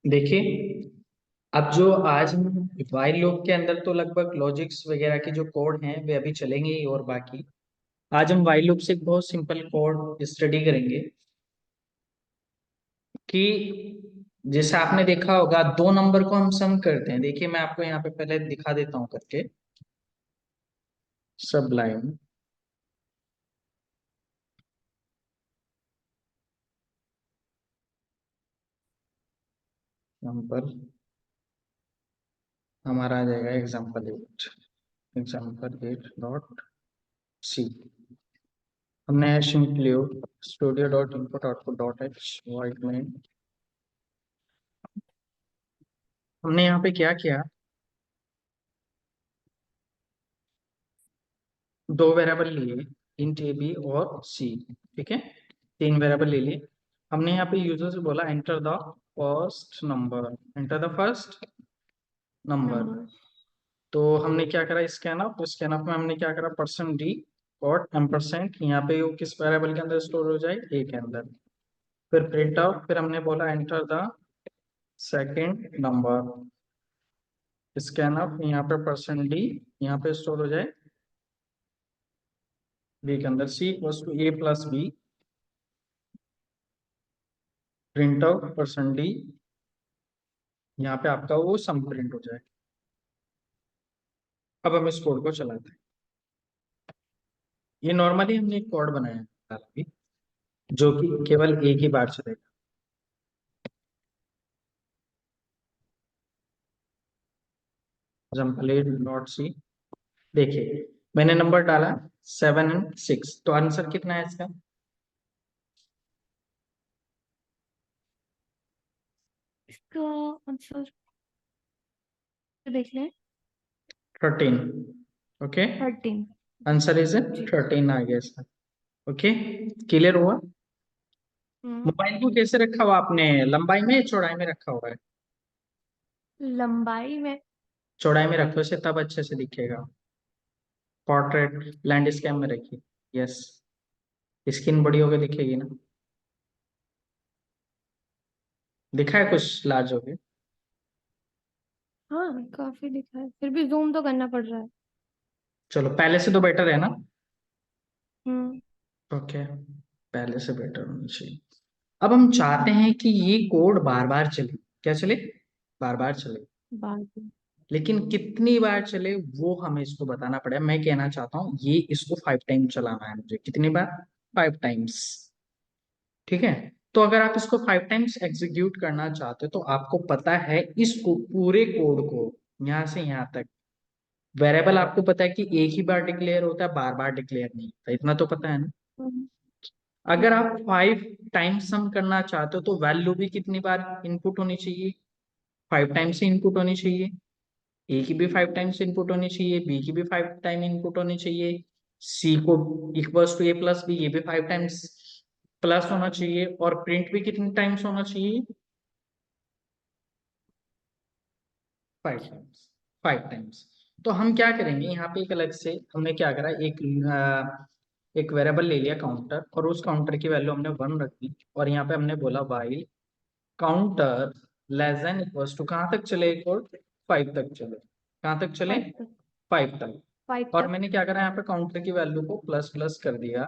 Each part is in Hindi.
देखिए, अब जो आज हम while लूप के अंदर तो लगभग लॉजिक्स वगैरह के जो कोड हैं वे अभी चलेंगे ही, और बाकी आज हम while लूप से एक बहुत सिंपल कोड स्टडी करेंगे कि जैसे आपने देखा होगा दो नंबर को हम सम करते हैं। देखिए, मैं आपको यहाँ पे पहले दिखा देता हूँ करके। सबलाइन नंबर हमारा आ जाएगा एग्जाम्पल 8 डॉट सी। हमने hash include studio dot input output dot H white में हमने यहाँ पे क्या किया, दो वेरिएबल लिए, इंट ए बी और सी। ठीक है, तीन वेरिएबल ले लिए। हमने यहाँ पे यूजर से बोला enter the first number, enter the first number. Number. तो हमने क्या करा, स्कैन ऑफ में हमने क्या करा, परसेंट डी और एम्परसेंट, यहाँ पे वो किस वेरिएबल के अंदर स्टोर हो जाए, ए के अंदर। फिर प्रिंट आउट, फिर हमने बोला enter the second number, scan of, यहाँ पे परसेंट डी, यहाँ पे स्टोर हो जाए बी के अंदर, C equals to A plus B, print out percent D, यहाँ पे आपका वो सम प्रिंट हो जाए। अब हम इस कोड को चलाते हैं। ये नॉर्मली हमने एक कोड बनाया है अभी, जो कि केवल एक ही बार चलेगा। Example 8 dot C. देखिए, मैंने नंबर डाला 7 और 6, तो आंसर कितना है इसका? इसका आंसर देख लें। 13। ओके, 13। आंसर इज जी। 13 आ गया इसका। ओके, क्लियर हुआ? हम्म। मोबाइल को कैसे रखा हुआ आपने, लंबाई में या चौड़ाई में रखा हुआ है? लंबाई में। चौड़ाई में रखो इसे, तब अच्छे से दिखेगा। पोर्ट्रेट लैंडस्केप में रखिए। यस, स्क्रीन बड़ी होकर दिखेगी ना। दिखा है कुछ लार्ज होके? हाँ, काफी दिखा है, फिर भी जूम तो करना पड़ रहा है। चलो, पहले से तो बेटर है ना। हम्म। ओके, पहले से बेटर होनी चाहिए। अब हम चाहते हैं कि ये कोड बार बार चले। क्या चले? बार बार चले। बात है। लेकिन कितनी बार चले वो हमें इसको बताना पड़ेगा। मैं कहना चाहता हूँ ये इसको 5 टाइम चलाना है मुझे। कितनी बार? 5 टाइम्स। ठीक है, तो अगर आप इसको 5 टाइम्स एग्जीक्यूट करना चाहते हो तो आपको पता है इसको पूरे कोड को यहाँ से यहाँ तक, वेरिएबल आपको पता है कि एक ही बार डिक्लेयर होता है, बार बार डिक्लेयर नहीं होता, इतना तो पता है ना। हम्म। अगर हम्म। आप 5 टाइम्स सम करना चाहते हो तो वैल्यू भी कितनी बार इनपुट होनी चाहिए? 5 टाइम्स ही इनपुट होनी चाहिए। ए की भी 5 टाइम्स इनपुट होनी चाहिए, बी की भी 5 टाइम इनपुट होनी चाहिए, सी को equals to A plus B, ये भी 5 टाइम्स प्लस होना चाहिए, और प्रिंट भी कितने टाइम्स होना चाहिए? 5 टाइम्स। 5 टाइम्स। तो हम क्या करेंगे, यहाँ पे एक अलग से हमने क्या करा, एक वेरिएबल ले लिया काउंटर, और उस काउंटर की वैल्यू हमने 1 रख दी, और यहाँ पे हमने बोला while counter less than equals to, कहाँ तक चले कोड? 5 तक चले। कहाँ तक चले? 5 तक। 5 तक। 5 और तक। मैंने क्या करा, यहाँ पे काउंटर की वैल्यू को प्लस प्लस कर दिया,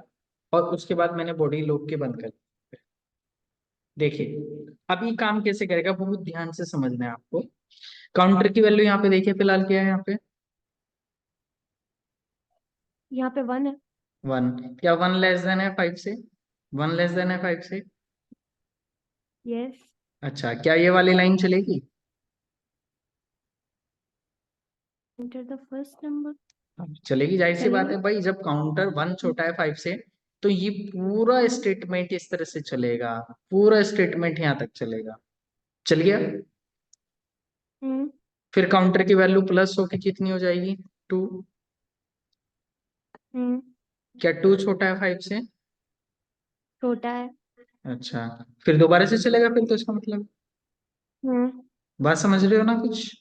और उसके बाद मैंने बॉडी लूप के बंद कर दिया। देखिए, अब ये काम कैसे करेगा बहुत ध्यान से समझना है आपको। काउंटर की वैल्यू यहाँ पे देखिए फिलहाल क्या है, यहाँ पे यहाँ पे 1 है। 1। क्या 1 लेस देन है 5 से? 1 लेस देन है 5 से। यस। अच्छा, क्या ये वाली लाइन चलेगी? Enter the first number. चलेगी, जाहिर सी बात चलेगी। है भाई, जब काउंटर 1 छोटा है 5 से तो ये पूरा हम्म। स्टेटमेंट इस तरह से चलेगा, पूरा स्टेटमेंट यहाँ तक चलेगा। चल गया? हम्म। फिर काउंटर की वैल्यू प्लस होके कितनी हो जाएगी? 2। हम्म। क्या 2 छोटा है 5 से? छोटा है। अच्छा, फिर दोबारा से चलेगा, फिर तो इसका मतलब हम्म। बात समझ रहे हो ना कुछ?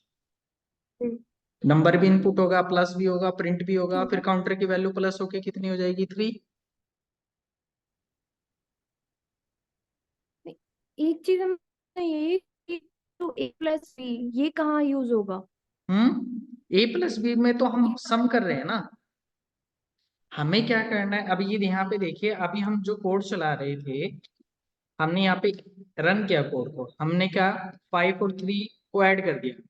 हम्म। नंबर भी इनपुट होगा, प्लस भी होगा, प्रिंट भी होगा, फिर होगा। काउंटर की वैल्यू प्लस होके कितनी हो जाएगी? 3। नहीं, एक चीज हम यही तो ए प्लस बी ये कहाँ यूज होगा? ए प्लस बी में तो हम सम कर रहे हैं ना। हमें क्या करना है, अभी ये यहाँ पे देखिए, अभी हम जो कोड चला रहे थे, हमने यहाँ पे रन किया कोड को, हमने क्या 5 और 3 को ऐड कर दिया,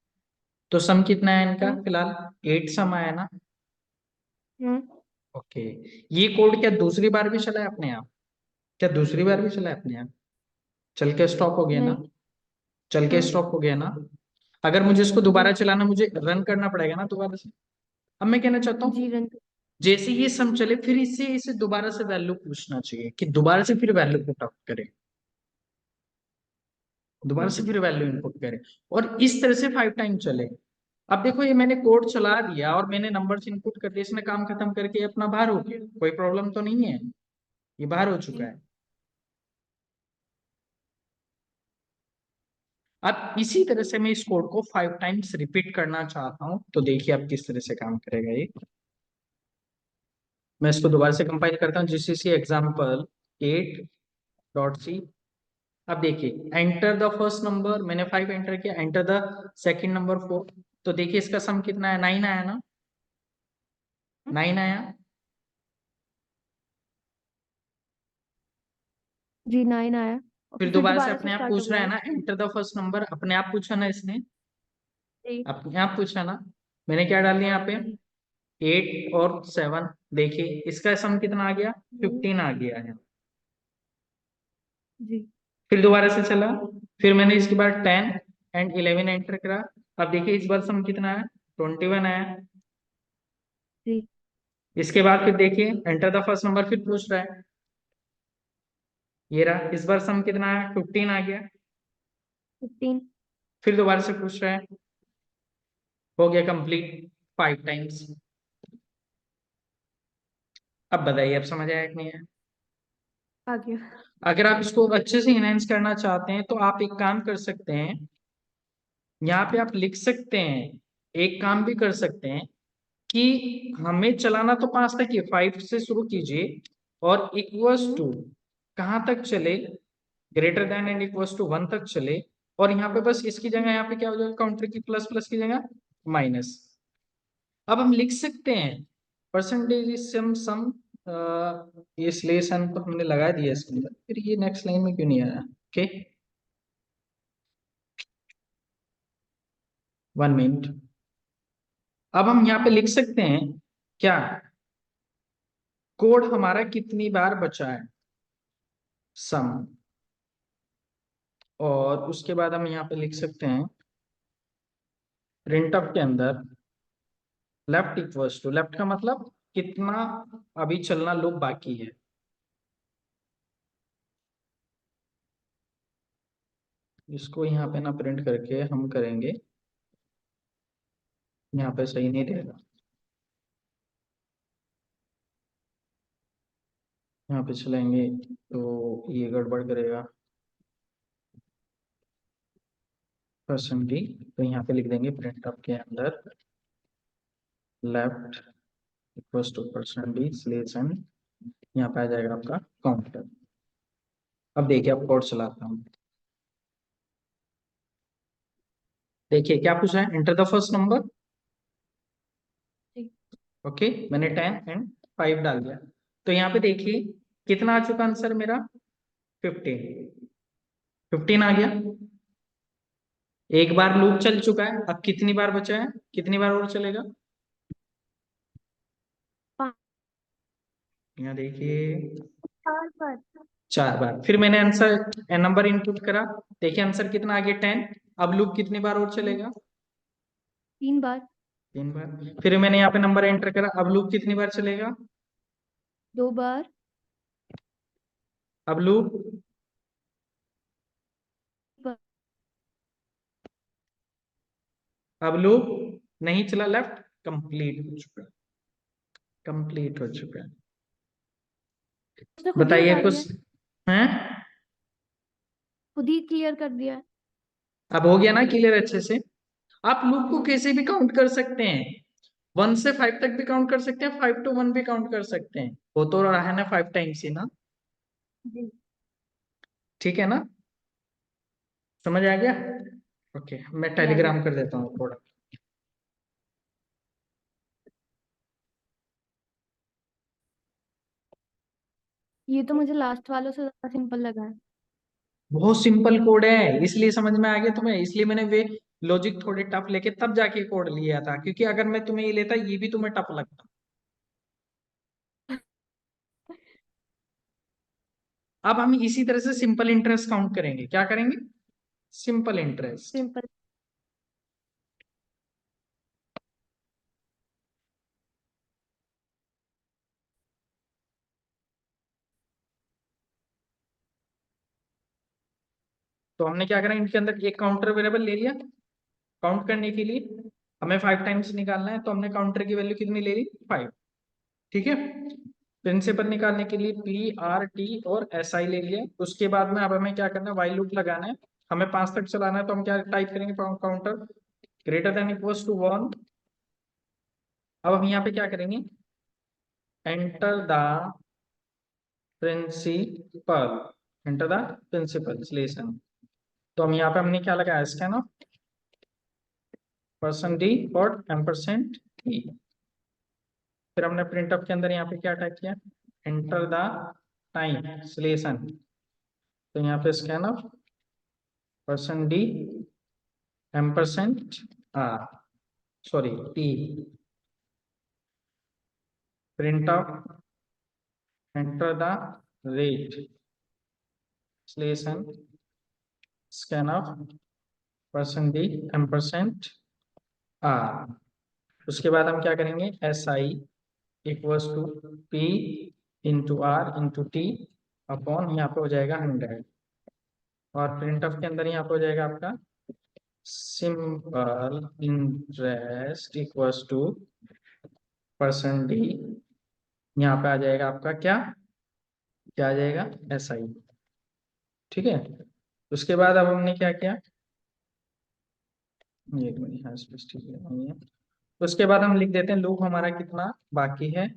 तो सम कितना है इनका, हम्म फिलहाल 8 सम आया ना। हम्म ओके, ये कोड क्या दूसरी बार भी चला है अपने आप? क्या दूसरी बार भी चला है अपने आप? चल के स्टॉप हो गया ना? नहीं। चल के हम्म स्टॉप हो गया ना? अगर मुझे इसको दोबारा जी। चलाना, मुझे रन करना पड़ेगा ना दोबारा से। अब मैं कहना चाहता जी हूँ, रन। जैसे ये सम चले, फिर इससे इसे दोबारा से वैल्यू पूछना चाहिए, कि दोबारा से फिर वैल्यू पुट आउट करे, दोबारा से फिर वैल्यू इनपुट करे, और इस तरह से 5 टाइम चले। अब देखो, ये मैंने कोड चला दिया और मैंने नंबर्स इनपुट कर दिए, इसने काम खत्म करके ये अपना बाहर हो गया, कोई प्रॉब्लम तो नहीं है, ये बाहर हो चुका जी है। अब इसी तरह से मैं इस कोड को 5 टाइम्स रिपीट करना चाहता हूं, तो देखिए अब किस तरह से काम करेगा ये। मैं इसको दोबारा से कंपाइल करता हूँ, जीसीसी एग्जाम्पल 8.c। अब देखिए, एंटर द फर्स्ट नंबर, मैंने 5 एंटर किया, एंटर द सेकंड नंबर 4। तो देखिए इसका सम कितना है, 9 आया ना, 9 आया। जी 9 आया। ओके फिर फिर दोबारा से दोबारा से अपने आप स्टार्ट हो पूछ रहा गया है वो। ना, एंटर द फर्स्ट नंबर, अपने आप पूछा ना इसने, जी अपने आप पूछा ना। मैंने क्या डाल दिया यहाँ पे, जी 8 और 7। देखिए इसका सम कितना आ गया, हम्म, 15 आ गया है। जी फिर दोबारा से चला, फिर मैंने इसके बाद 10 और 11 एंटर करा। अब देखिए इस बार सम कितना है, 21 आया। जी इसके बाद फिर देखिए, एंटर द फर्स्ट नंबर, फिर पूछ रहा है, ये रहा, इस बार सम कितना है, 15 आ गया। 15। फिर दोबारा से पूछ रहा है, हो गया कंप्लीट 5 टाइम्स। अब बताइए, अब समझ आया कि नहीं है? आ गया। अगर आप इसको अच्छे से इनहेंस करना चाहते हैं, तो आप एक काम कर सकते हैं, यहाँ पे आप लिख सकते हैं, एक काम भी कर सकते हैं, कि हमें चलाना तो 5 तक ही, 5 से शुरू कीजिए, और इक्वल्स हम्म टू कहाँ तक चले, greater than and equals to 1 तक चले, और यहाँ पे बस इसकी जगह, यहाँ पे क्या हो जाएगा, काउंटर की प्लस प्लस की जगह माइनस। अब हम लिख सकते हैं, परसेंटेज सम सम, ये स्लेस एन तो हमने लगा दिया इसके अंदर, फिर ये नेक्स्ट लाइन में क्यों नहीं आया? Okay, 1 minute. अब हम यहाँ पे लिख सकते हैं क्या, कोड हमारा कितनी बार बचा है, सम, और उसके बाद हम यहाँ पे लिख सकते हैं, प्रिंटफ के अंदर लेफ्ट इक्वल्स टू, लेफ्ट का मतलब कितना अभी चलना लूप बाकी है। इसको यहाँ पे ना प्रिंट करके हम करेंगे, यहाँ पे सही नहीं रहेगा, यहाँ पे चलेंगे तो ये गड़बड़ करेगा, परसेंट डी। तो यहाँ पे लिख देंगे प्रिंटफ के अंदर left equals to percent D slash N, यहाँ पे आ जाएगा आपका काउंटर। अब देखिए, अब कोड चलाता हूँ, देखिए क्या पूछा है, एंटर द फर्स्ट नंबर। जी ओके, मैंने 10 और 5 डाल दिया, तो यहाँ पे देखिए कितना आ चुका आंसर मेरा, 15, 15 आ गया। एक बार लूप चल चुका है, अब कितनी बार बचा है, कितनी बार और चलेगा, पाँच यहाँ देखिए साल बाद। 4 बार। फिर मैंने आंसर नंबर इनपुट करा, देखिए आंसर कितना आ गया, 10। अब लूप कितनी बार और हम्म, चलेगा, 3 बार। 3 बार। फिर मैंने यहाँ पे नंबर एंटर करा, अब लूप कितनी बार चलेगा, 2 बार। अब लूप, ब- अब लूप नहीं चला, लेफ्ट कंप्लीट हो चुका, कंप्लीट हो चुका है। उसने खुद ही बताइए बता दिया है, कुछ है? खुद ही क्लियर कर दिया है। अब हो गया ना क्लियर अच्छे से? आप लूप को हम्म कैसे भी काउंट कर सकते हैं, 1 से 5 तक भी काउंट कर सकते हैं, 5 to 1 भी काउंट कर सकते हैं, वो तो रहा है ना 5 टाइम्स ही ना। जी ठीक है ना, समझ आ गया? ओके, मैं ये आ गया। टेलीग्राम कर देता हूँ थोड़ा। ये तो मुझे लास्ट वालों से ज्यादा सिंपल लगा है। बहुत सिंपल कोड है, इसलिए समझ में आ गया तुम्हें, इसलिए मैंने वे लॉजिक थोड़े टफ लेके तब जाके कोड लिया था, क्योंकि अगर मैं तुम्हें ये लेता ये भी तुम्हें टफ लगता। अब हम इसी तरह से सिंपल इंटरेस्ट काउंट करेंगे, क्या करेंगे? Simple interest. सिंपल। तो हमने क्या करा, इनके अंदर एक काउंटर वेरिएबल ले लिया काउंट करने के लिए। हमें 5 टाइम्स निकालना है, तो हमने काउंटर की वैल्यू कितनी ले ली? 5। ठीक है। प्रिंसिपल निकालने के लिए PRT और SI ले लिया। उसके बाद में अब हमें क्या करना है, वाइल लूप लगाना है। हमें 5 तक चलाना है, तो हम क्या टाइप करेंगे, counter greater than equals to 1। अब हम यहाँ पे क्या करेंगे, enter the principal, enter the principal relation. तो हम यहाँ पे हमने क्या लगाया, स्कैन ऑफ पर्सन डी और एम्परसेंट ई। फिर हमने प्रिंटअप के अंदर यहाँ पे क्या टाइप किया, एंटर द टाइम रिलेशन। तो यहाँ पे scan of person D ampersand R, sorry T, print of enter the relation scan of person D ampersand R. उसके बाद हम क्या करेंगे, SI equals to P into R into T upon यहाँ पे हो जाएगा 100। और प्रिंट ऑफ के अंदर यहाँ पे हो जाएगा आपका simple interest equals to percent D, यहाँ पे आ जाएगा आपका क्या क्या आ जाएगा, SI। ठीक है। उसके बाद अब हमने क्या किया, ये एक मिनट, हाँ स्पेस ठीक है नहीं है। उसके बाद हम लिख देते हैं लूप हमारा कितना बाकी है।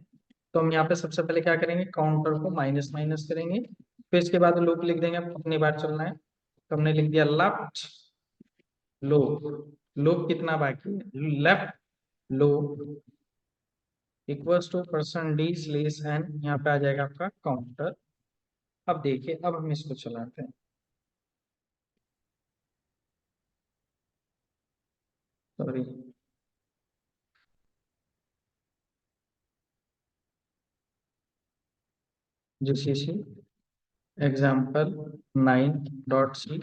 तो हम यहाँ पे सबसे पहले क्या करेंगे, काउंटर को माइनस माइनस करेंगे। फिर इसके बाद लूप लिख देंगे, कितनी बार चलना है। तो हमने लिख दिया लेफ्ट लूप। लूप कितना बाकी है, left loop equals to percent D slash N, यहाँ पे आ जाएगा आपका काउंटर। अब देखिए, अब हम इसको चलाते हैं, सॉरी GCC एग्जाम्पल 9.c।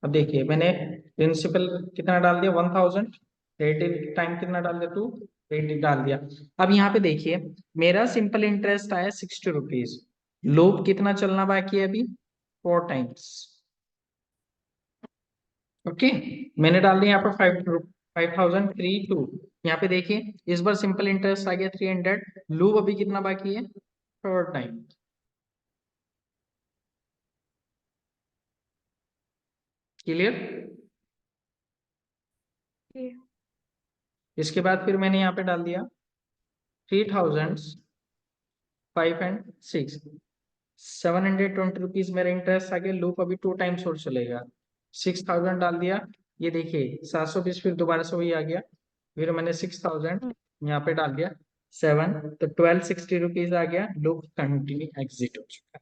अब देखिए मैंने प्रिंसिपल कितना डाल दिया, 1000। रेटिंग टाइम कितना डाल दिया, 280 डाल दिया। अब यहाँ पे देखिए, मेरा सिंपल इंटरेस्ट आया 60 रुपीज। लूप कितना चलना बाकी है अभी, 4 टाइम्स। ओके, मैंने डाल दिया यहाँ पर 5032। यहाँ पे देखिए इस बार सिंपल इंटरेस्ट आ गया 300। लूप अभी कितना बाकी है, 4 टाइम। क्लियर। ये इसके बाद फिर मैंने यहाँ पे डाल दिया 3506, 720 रुपीज मेरा इंटरेस्ट आ गया। लूप अभी 2 टाइम्स और चलेगा। 6000 डाल दिया, ये देखिए 720 फिर दोबारा से वही आ गया। फिर मैंने 6000 हम्म, यहाँ पे डाल दिया 7, तो 1260 रुपीज आ गया। लूप कंटिन्यू एग्जिट हो चुका है।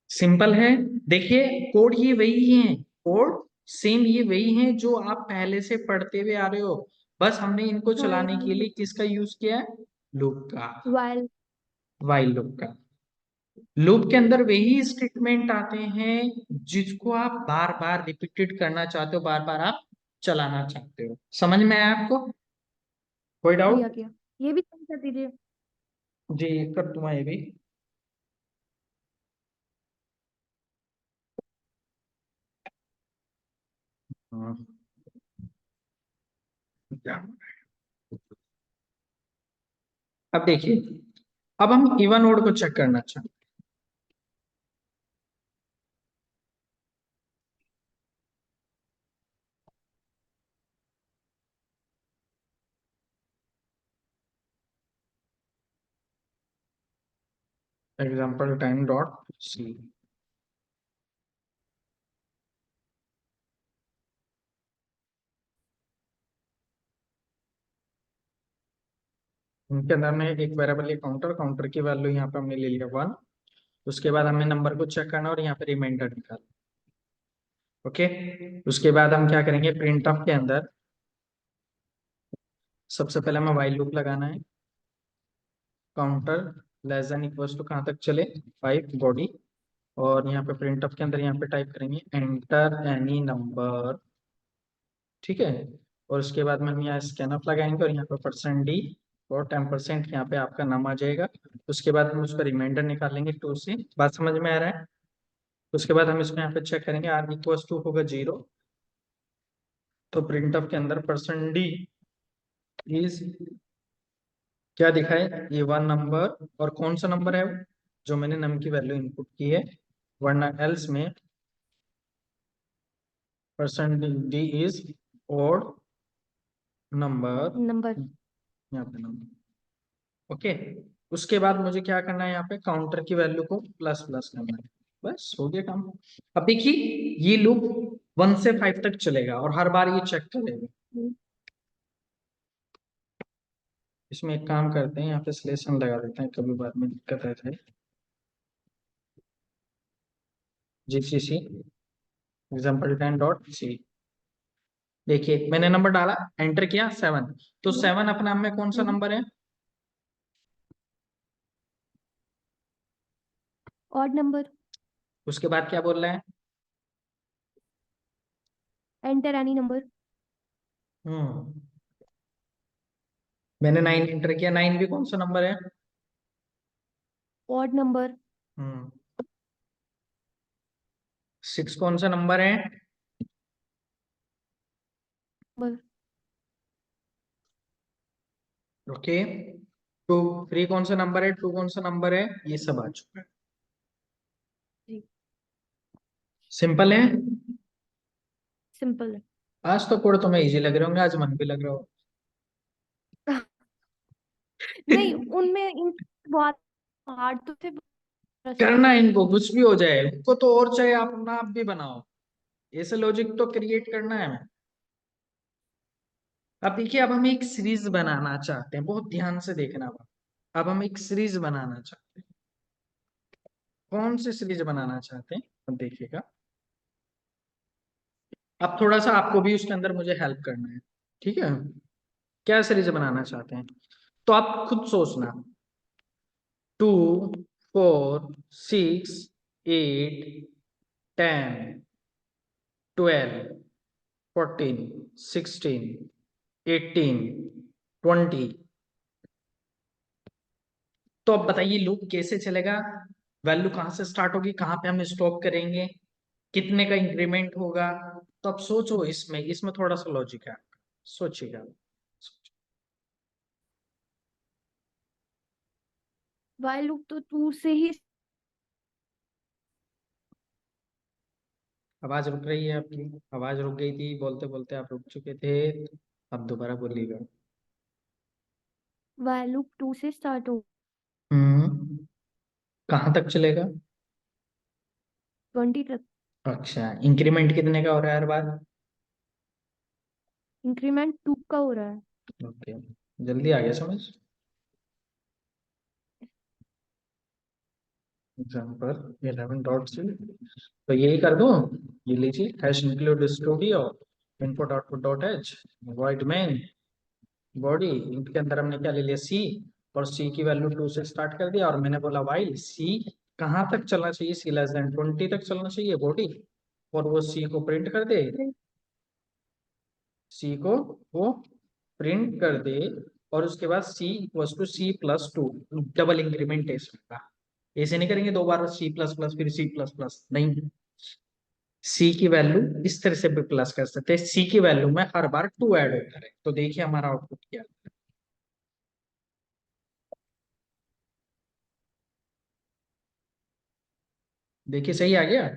सिंपल है। देखिए कोड ये वही है, कोड सेम ये वही है जो आप पहले से पढ़ते हुए आ रहे हो। बस हमने इनको हाँ चलाने के ये लिए किसका यूज किया है, लूप का, वाइल। वाइल लूप का। लूप के अंदर वही स्टेटमेंट आते हैं जिसको आप बार बार रिपीटेड करना चाहते हो, बार बार आप चलाना चाहते हो। समझ में आया आपको, कोई किया डाउट? किया। ये भी सही कर दीजिए। जी कर दूंगा ये भी। हाँ, अब देखिए, अब हम इवन ओड को चेक करना चाहते हैं। Example time dot C. इनके अंदर हमने एक वेरिएबल लिया काउंटर, काउंटर की वैल्यू यहाँ पे हमने ले लिया 1। उसके बाद हमें नंबर को चेक करना और यहाँ पे रिमाइंडर निकालना। ओके, उसके बाद हम क्या करेंगे, प्रिंट ऑफ के अंदर सबसे पहले हमें व्हाइल लूप लगाना है। Counter less than equals to कहाँ तक चले, 5 बॉडी। और यहाँ पे प्रिंट ऑफ के अंदर यहाँ पे टाइप करेंगे एंटर एनी नंबर, ठीक है। और उसके बाद में हम यहाँ स्कैन ऑफ लगाएंगे और यहाँ पे %d और 10% यहाँ पे आपका नाम आ जाएगा। उसके बाद हम उसका रिमाइंडर निकालेंगे 2 से। बात समझ में आ रहा है? उसके बाद हम इसको यहाँ पे चेक करेंगे, r इक्वल्स टू होगा 0। तो प्रिंट ऑफ के अंदर %d इज क्या दिखाए, ये 1 नंबर। और कौन सा नंबर है वो, जो मैंने नम की वैल्यू इनपुट की है, वरना एल्स में %d is odd number, number. यहाँ पे नंबर। ओके, उसके बाद मुझे क्या करना है, यहाँ पे काउंटर की वैल्यू को प्लस प्लस करना है। बस हो गया काम। अब देखिए, ये लूप 1 से 5 तक चलेगा और हर बार ये चेक करेगा। इसमें एक काम करते हैं, यहाँ पे सिलेक्शन लगा देते हैं, कभी बाद में दिक्कत रहता है। जीसीसी example10.c, देखिए मैंने नंबर डाला, एंटर किया 7। तो 7 अपने आप में कौन सा नंबर है, ऑड नंबर। उसके बाद क्या बोल रहा है, एंटर एनी नंबर। हम्म मैंने 9 एंटर किया, 9 भी कौन सा नंबर है, ऑड नंबर। हम्म 6 कौन सा नंबर है, नंबर। ओके। 2 3 कौन सा नंबर है, 2 कौन सा नंबर है, ये सब आ चुका है। जी। सिंपल है। सिंपल है। आज तो कोड तुम्हें इजी लग रहे होंगे, आज मन भी लग रहा हो। नहीं, उनमें इन बहुत हार्ड तो थे, करना फ्रस्ट्रेटिंग इनको थे। कुछ भी हो जाए उनको तो, और चाहे आप अपना आप भी बनाओ, ऐसे लॉजिक तो क्रिएट करना है हमें। अब देखिए, अब हम एक सीरीज बनाना चाहते हैं, बहुत ध्यान से देखना। अब हम एक सीरीज बनाना चाहते हैं, कौन सी सीरीज बनाना चाहते हैं, अब देखिएगा। अब थोड़ा सा आपको भी उसके अंदर मुझे हेल्प करना है, ठीक है। क्या सीरीज बनाना चाहते हैं, तो आप खुद सोचना। 2 4 6 8 10 12 14 16 18 20। तो अब बताइए लूप कैसे चलेगा, वैल्यू कहाँ से स्टार्ट होगी, कहाँ पे हम स्टॉप करेंगे, कितने का इंक्रीमेंट होगा। तो अब सोचो, इसमें इसमें थोड़ा सा लॉजिक है आपका, सोचिएगा। वाइल लूप तो 2 से ही। आवाज रुक रही है आपकी, आवाज रुक गई थी, बोलते बोलते आप रुक चुके थे। अब दोबारा बोलिएगा। वाइल लूप 2 से स्टार्ट हो। कहाँ तक चलेगा, 20 तक। अच्छा इंक्रीमेंट कितने का हो रहा है हर बार, इंक्रीमेंट 2 का हो रहा है। ओके, जल्दी आ गया समझ। एग्जाम्पल 11.c, तो यही कर दो। ये लीजिए, hash include studio input output dot H void main body. इनके अंदर हमने क्या ले लिया, सी। और सी की वैल्यू 2 से स्टार्ट कर दिया, और मैंने बोला वाइल सी कहाँ तक चलना चाहिए, सी लेस देन 20 तक चलना चाहिए बॉडी। और वो सी को प्रिंट कर दे, सी को वो प्रिंट कर दे। और उसके बाद सी equals to C+2, double incrementation का। ऐसे नहीं करेंगे 2 बार C++ फिर C++, नहीं। सी की वैल्यू इस तरह से भी प्लस कर सकते हैं, सी की वैल्यू में हर बार 2 ऐड होता है। तो देखिए हमारा आउटपुट क्या है। देखिए सही आ गया।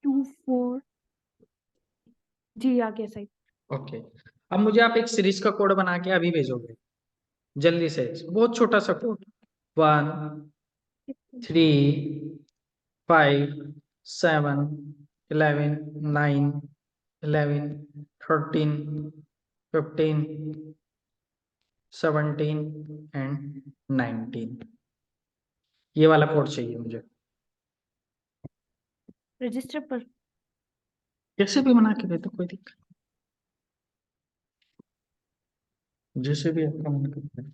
2 4। जी, आ गया सही। ओके, अब मुझे आप एक सीरीज का कोड बना के अभी भेजोगे, जल्दी से, बहुत छोटा सा कोड। 1 3 5 7 11 9 11 13 15, 17 एंड 19। ये वाला कोड चाहिए मुझे। रजिस्टर पर। जैसे भी बना के दे तो कोई दिक्कत नहीं, जैसे भी आपका मन करता है।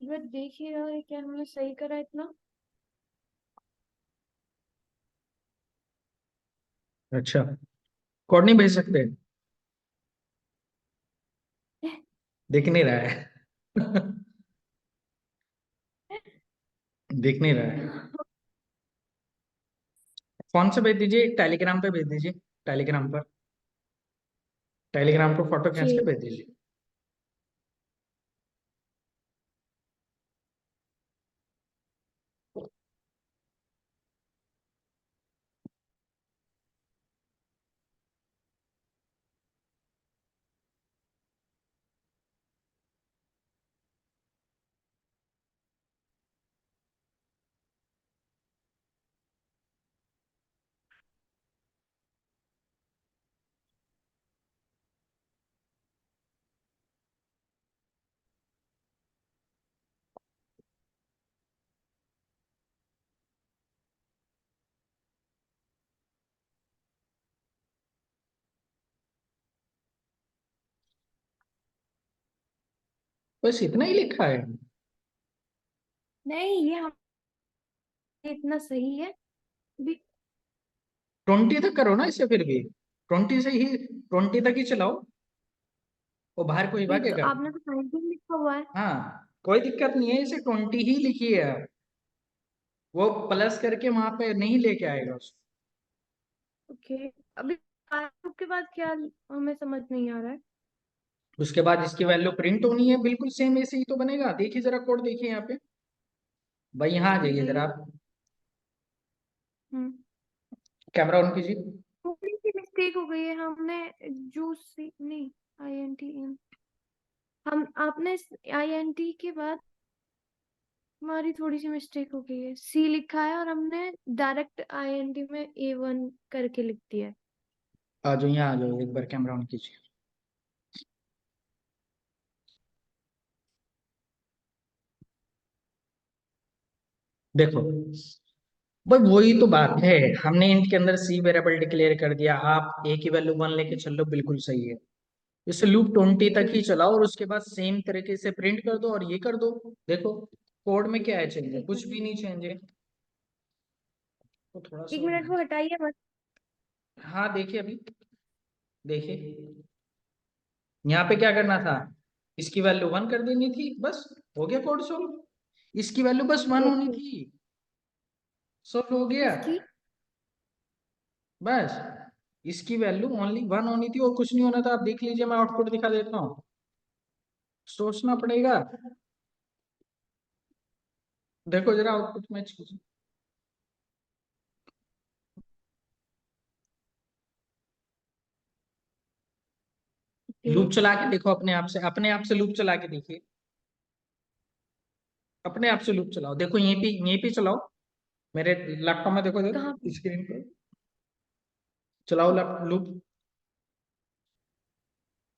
बस देख ही रहा है क्या हमने सही करा इतना। अच्छा, कोड नहीं भेज सकते? दिख नहीं रहा है। दिख नहीं रहा है। फोन से भेज दीजिए, टेलीग्राम पे भेज दीजिए। टेलीग्राम पर, टेलीग्राम पर फोटो खींच के ठीक। भेज दीजिए। बस इतना ही लिखा है? नहीं, ये हम इतना सही है भी। 20 तक करो ना इसे फिर भी। 20 से ही, 20 तक ही चलाओ, वो बाहर कोई नहीं तो भागेगा? आपने तो 19 लिखा हुआ है। हाँ, कोई दिक्कत नहीं है, इसे 20 ही लिखी है। वो प्लस करके वहां पे नहीं लेके आएगा उसको। ओके। अभी आउटपुट के बाद क्या, हमें समझ नहीं आ रहा है। उसके बाद इसकी वैल्यू प्रिंट होनी है, बिल्कुल सेम ऐसे ही तो बनेगा। देखिए जरा कोड देखिए यहाँ पे। भाई यहाँ आ जाइए जरा बताइए। आप। हम्म। कैमरा ऑन कीजिए। थोड़ी सी मिस्टेक हो गई है, हमने जूस नहीं, आई एन टी, हम आपने आई एन टी के बाद हमारी थोड़ी सी मिस्टेक हो गई है, सी लिखा है और हमने डायरेक्ट आई एन टी में ए वन करके लिख दिया है। आ जाओ, यहाँ आ जाओ, एक बार कैमरा ऑन कीजिए। देखो भाई, वही तो बात है। हमने इंट के अंदर सी वेरिएबल डिक्लेयर कर दिया, आप ए की वैल्यू 1 लेके चल लो, बिल्कुल सही है। इसे लूप 20 तक जी। ही चलाओ और उसके बाद सेम तरीके से प्रिंट कर दो और ये कर दो। देखो कोड में क्या है चेंज है? एक कुछ मिनट, भी नहीं चेंज है। तो थोड़ा एक सा मिनट वो हटाइए मत। हाँ देखिए अभी, देखिए यहाँ पे क्या करना था, इसकी वैल्यू 1 कर देनी थी, बस हो गया कोड सोल्व। इसकी वैल्यू बस 1 होनी ओके। थी, सोल्व हो गया। किसकी? बस इसकी वैल्यू ओनली 1 होनी थी और कुछ नहीं होना था। आप देख लीजिए, मैं आउटपुट दिखा देता हूँ। सोचना पड़ेगा। देखो जरा आउटपुट मैच कीजिए। ओके। लूप चला के देखो अपने आप से, अपने आप से लूप चला के देखिए। अपने आप से लूप चलाओ, देखो यहीं पे चलाओ। मेरे लैपटॉप में देखो, कहाँ देखो पे? स्क्रीन पे चलाओ लूप।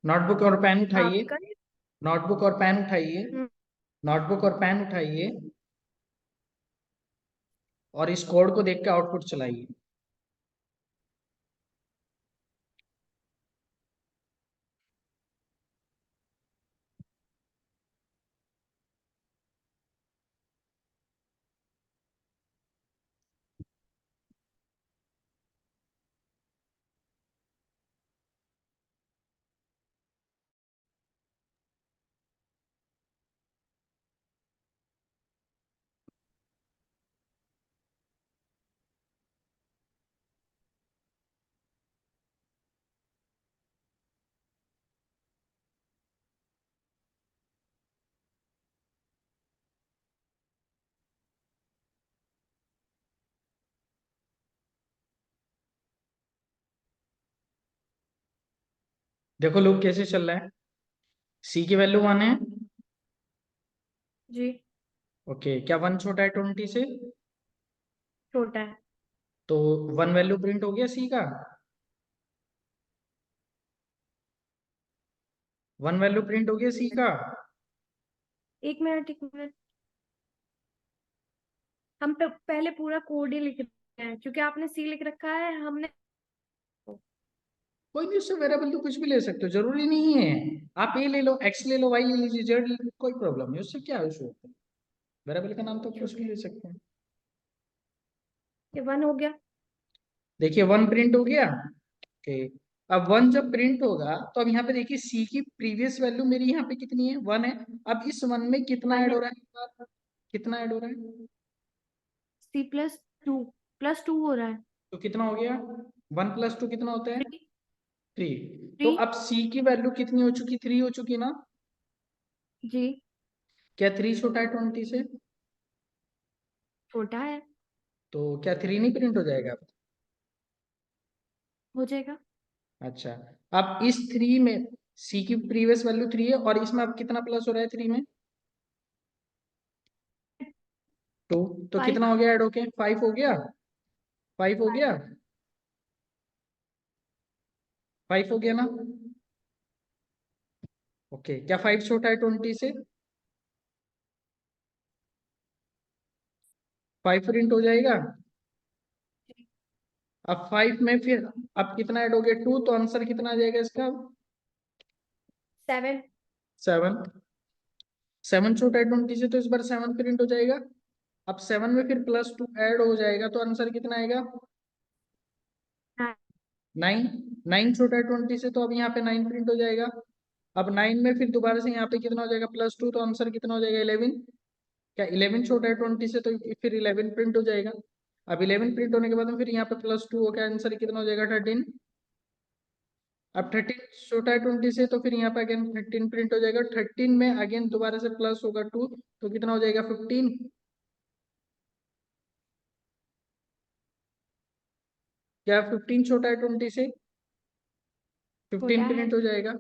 नोटबुक और पेन उठाइए। आपका? नोटबुक और पेन उठाइए। हम्म। नोटबुक और पेन उठाइए और इस कोड को देख के आउटपुट चलाइए। देखो लूप कैसे चल रहा है। सी की वैल्यू 1 है। जी। ओके, क्या 1 छोटा है 20 से? छोटा है। तो 1 वैल्यू प्रिंट हो गया सी का। 1 वैल्यू प्रिंट हो गया सी का। एक मिनट, एक मिनट। हम तो पहले पूरा कोड ही लिख रहे हैं क्योंकि आपने सी लिख रखा है, हमने। कोई भी उससे वेरिएबल तो कुछ भी ले सकते हो, जरूरी नहीं है। आप ए ले लो, एक्स ले लो, वाई ले लीजिए, जेड ले लो, कोई प्रॉब्लम नहीं, उससे क्या इशू होता है। वेरिएबल का नाम तो कुछ भी ले सकते हैं। ये वन हो गया। देखिए 1 प्रिंट हो गया। ओके, अब 1 जब प्रिंट होगा तो अब यहाँ पे देखिए सी की प्रीवियस वैल्यू मेरी यहाँ पे कितनी है, 1 है। अब इस 1 में कितना वन ऐड है। हो रहा है इस बार? कितना ऐड हो रहा है? सी प्लस टू हो रहा है। तो कितना हो गया? 1 + 2 कितना होता है? थ्री। 3। तो थ्री। अब सी की वैल्यू कितनी हो चुकी? 3 हो चुकी ना? जी। क्या 3 छोटा है 20 से? छोटा है। तो क्या 3 नहीं प्रिंट हो जाएगा? हो जाएगा। अच्छा, अब इस 3 में सी की प्रीवियस वैल्यू 3 है और इसमें अब कितना प्लस हो रहा है 3 में? 2। तो फाइव। कितना हो गया ऐड होके? 5 हो गया। 5 हो गया। 5 हो गया ना? ओके, क्या 5 छोटा है 20 से? 5 प्रिंट हो जाएगा। अब 5 में फिर अब कितना ऐड हो गया? 2। तो आंसर कितना आ जाएगा इसका? सेवन। 7। 7 छोटा है 20 से, तो इस बार 7 प्रिंट हो जाएगा। अब 7 में फिर +2 ऐड हो जाएगा, तो आंसर कितना आएगा? 9। 9 छोटा है 20 से, तो अब यहाँ पे 9 प्रिंट हो जाएगा। अब 9 में फिर दोबारा से यहाँ पे कितना हो जाएगा? +2, तो आंसर कितना हो जाएगा? 11। क्या 11 छोटा है 20 से, तो फिर 11 प्रिंट हो जाएगा। अब 11 प्रिंट होने के बाद में फिर यहाँ पे +2 हो गया, आंसर कितना हो जाएगा? 13। अब 13 छोटा है 20 से, तो फिर यहाँ पे अगेन 13 प्रिंट हो जाएगा। 13 में अगेन दोबारा से प्लस होगा 2, तो कितना हो जाएगा? 15। क्या 15 छोटा है 20 से? 15 छोटा है। प्रिंट हो जाएगा।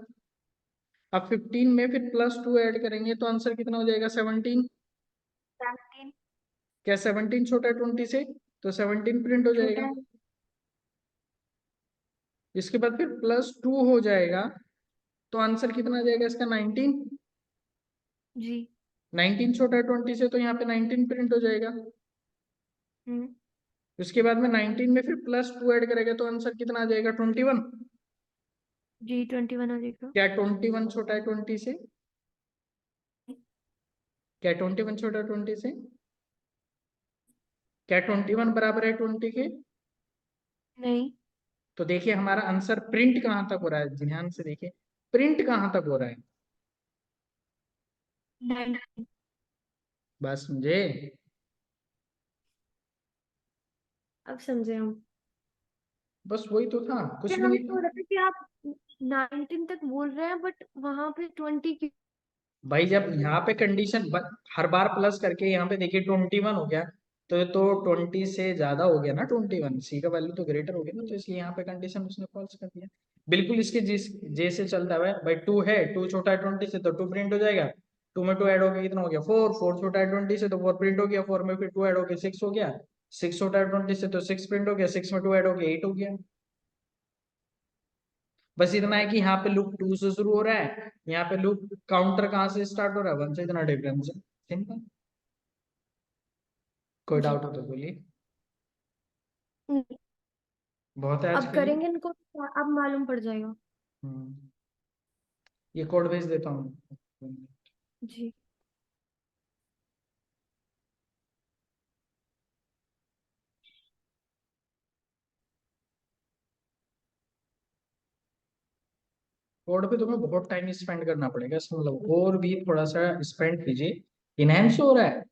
अब 15 में फिर +2 ऐड करेंगे, तो आंसर कितना हो जाएगा? 17। 17 क्या 17 छोटा है 20 से? तो 17 प्रिंट हो छोटा जाएगा। है। इसके बाद फिर +2 हो जाएगा, तो आंसर कितना आ जाएगा इसका? 19। जी। 19 छोटा है 20 से, तो यहाँ पे 19 प्रिंट हो जाएगा। हम्म। उसके बाद में 19 में फिर +2 ऐड करेगा, तो आंसर कितना आ जाएगा? 21। जी 21 हो जाएगा। क्या 21 छोटा है 20 से? क्या 21 छोटा है 20 से? क्या 21 बराबर है 20 के? नहीं। तो देखिए हमारा आंसर प्रिंट कहाँ तक हो रहा है, ध्यान से देखिए। प्रिंट कहाँ तक हो रहा है? 19। बस मुझे। अब समझे हम। बस वही तो था, क्या कुछ भी हमें नहीं तो था। लगा कि आप 19 तक बोल रहे हैं, बट वहां पे 20 की। भाई जब यहाँ पे कंडीशन हर बार प्लस करके यहाँ पे देखिए 21 हो गया, तो 20 से ज्यादा हो गया ना, 21 सी का वैल्यू तो ग्रेटर हो गया ना, तो इसलिए यहाँ पे कंडीशन उसने फॉल्स कर दिया। बिल्कुल इसके जिस जैसे चलता है भाई, 2 है, 2 छोटा है 20 से, तो 2 प्रिंट हो जाएगा। 2 में 2 ऐड हो गया, कितना हो गया? 4। 4 छोटा है 20 से, तो 4 प्रिंट हो गया। 4 में फिर 2 ऐड हो गया, 6 हो गया। 6 छोटा है 20 से, तो 6 प्रिंट हो गया। 6 में 2 ऐड हो गया, 8 हो गया। बस इतना है कि यहाँ पे लूप 2 से शुरू हो रहा है, यहाँ पे लूप काउंटर कहाँ से स्टार्ट हो रहा है? 1 से, इतना डिफरेंस है। सिंपल। कोई जी। डाउट हो तो बोलिए। नहीं, बहुत है आज अब के लिए। करेंगे इनको तो अब मालूम पड़ जाएगा। हम्म, ये कोड भेज देता हूँ। जी। कोड पे तुम्हें बहुत टाइम स्पेंड करना पड़ेगा इसमें, मतलब और भी थोड़ा सा स्पेंड कीजिए। इनहेंस हो रहा है,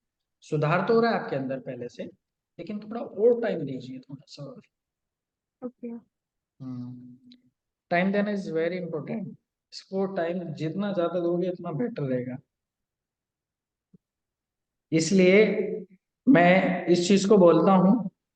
सुधार तो हो रहा है आपके अंदर पहले से, लेकिन थोड़ा और टाइम दीजिए, थोड़ा सा और। ओके। टाइम देना इज वेरी इंपॉर्टेंट। इसको टाइम जितना ज्यादा दोगे उतना बेटर रहेगा। इसलिए मैं इस चीज को बोलता हूँ